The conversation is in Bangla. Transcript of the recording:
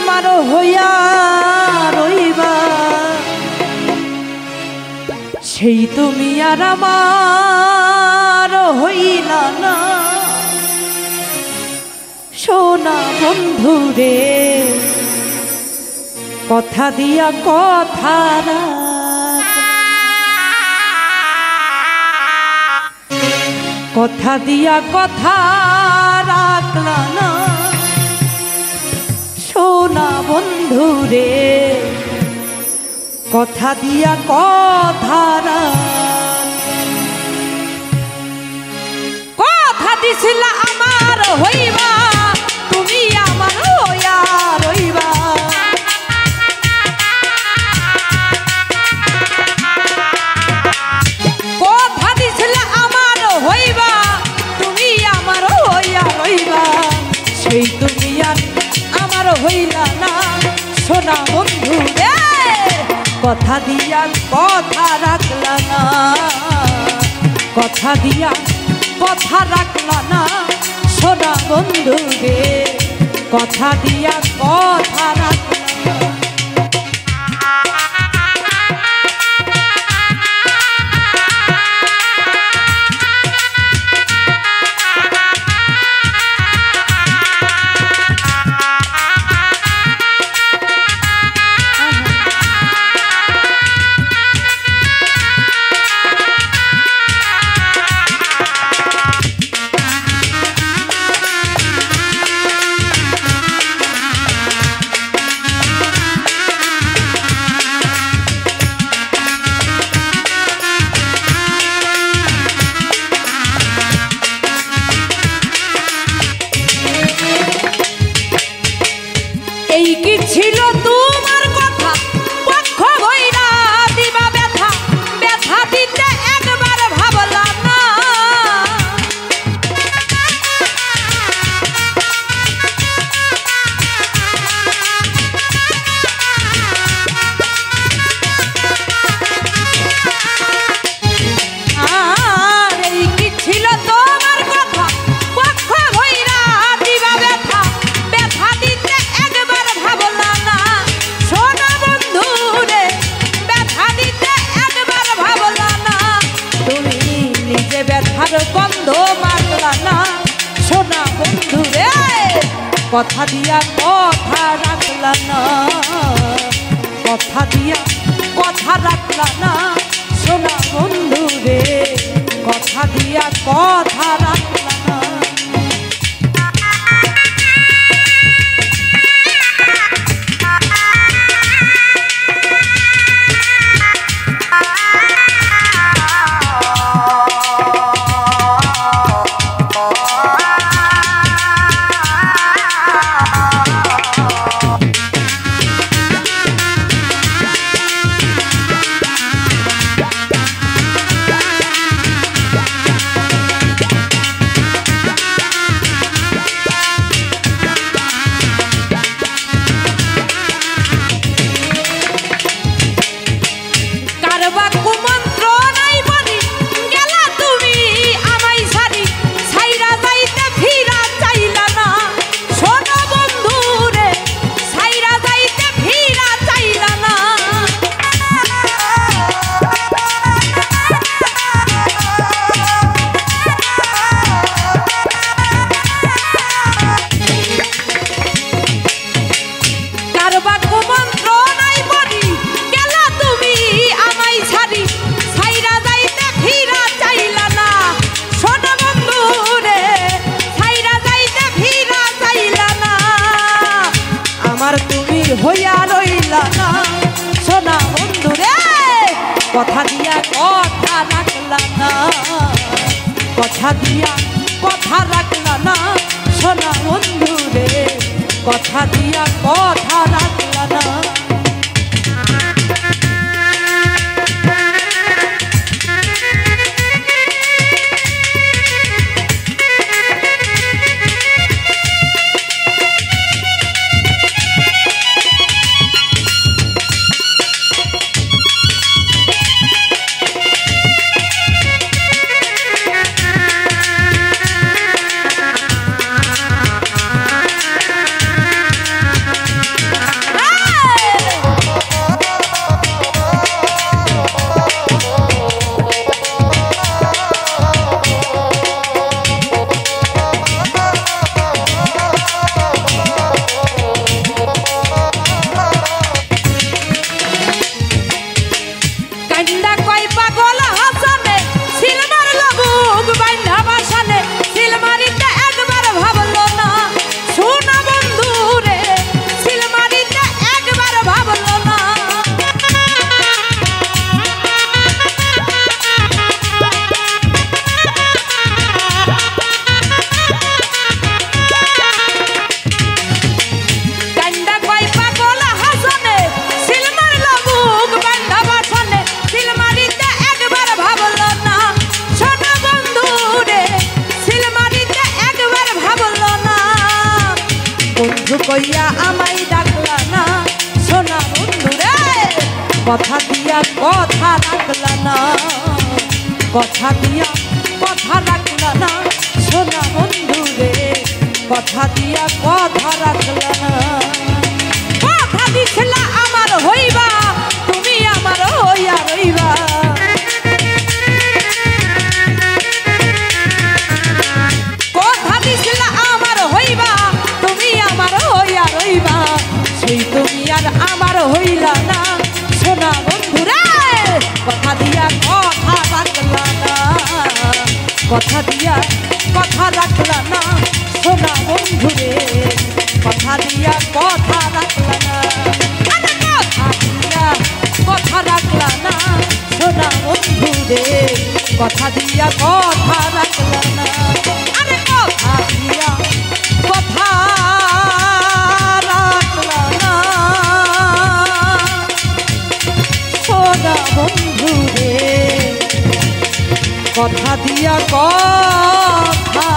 আমার হইয়া রইবা সেই তুমি আর আমার হইলা না সোনা বন্ধু রে কথা দিয়া কথা কথা দিয়া কথা রাখলা না সোনা বন্ধু রে কথা দিয়া কথা কথা দিছিলা আমার হইবা তুমি আমার হইয়া রইবা কথা দিছিলা আমার হইবা তুমি আমার হইয়া রইবা সেই তুমি আর আমার হইলা না সোনা বন্ধু রে কথা দিয়া কথা রাখলা না কথা দিয়া কথা রাখলা না সোনা বন্ধু রে কথা দিয়া কথা রাখলা না এই কি ছিল তোমার কথা পক্ষ ভইরা দিবা ব্যথা ব্যথা দিতে একবার ভাবলা না আর এই কি ছিল তোমার কথা পক্ষ ভইরা দিবা ব্যথা ব্যথা দিতে ভাবলা না সোনা বন্ধু রে ব্যথা দিতে একবার ভাবলা না তুমি নিজে ব্যথার গন্ধ মারলা না সোনা বন্ধু রে কথা দিয়া কথা রাখলা না কথা দিয়া কথা রাখলা না সোনা বন্ধু রে কথা দিয়া কথা রাখলা না হইয়া রইলা না সোনা বন্ধু রে কথা দিয়া কথা রাখলা না কথা দিয়া কথা রাখলা না সোনা বন্ধু রে কথা দিয়া কথা রাখলা না হইয়া আমায় ডাকলা না সোনা বন্ধু রে কথা দিয়া কথা রাখলা না কথা দিয়া কথা রাখলা না সোনা বন্ধু রে কথা দিয়া কথা রাখলা না কথা দিছিলা আমার হইবা তুমি আমার হইয়া রইবা কথা দিছিলা আমার হইবা তুমি আমার হইয়া রইবা সেই তুমি আর আমার হইলা না সোনা বন্ধু রে কথা দিয়া কথা রাখলা না কথা দিয়া কথা রাখলা না সোনা বন্ধু রে কথা দিয়া কথা রাখলা না কথা দিয়া কথা রাখলা না সোনা বন্ধু রে কথা দিয়া কথা রাখলা না আরে কথা দিয়া কথা রাখলা না সোনা বন্ধু রে কথা দিয়া কথা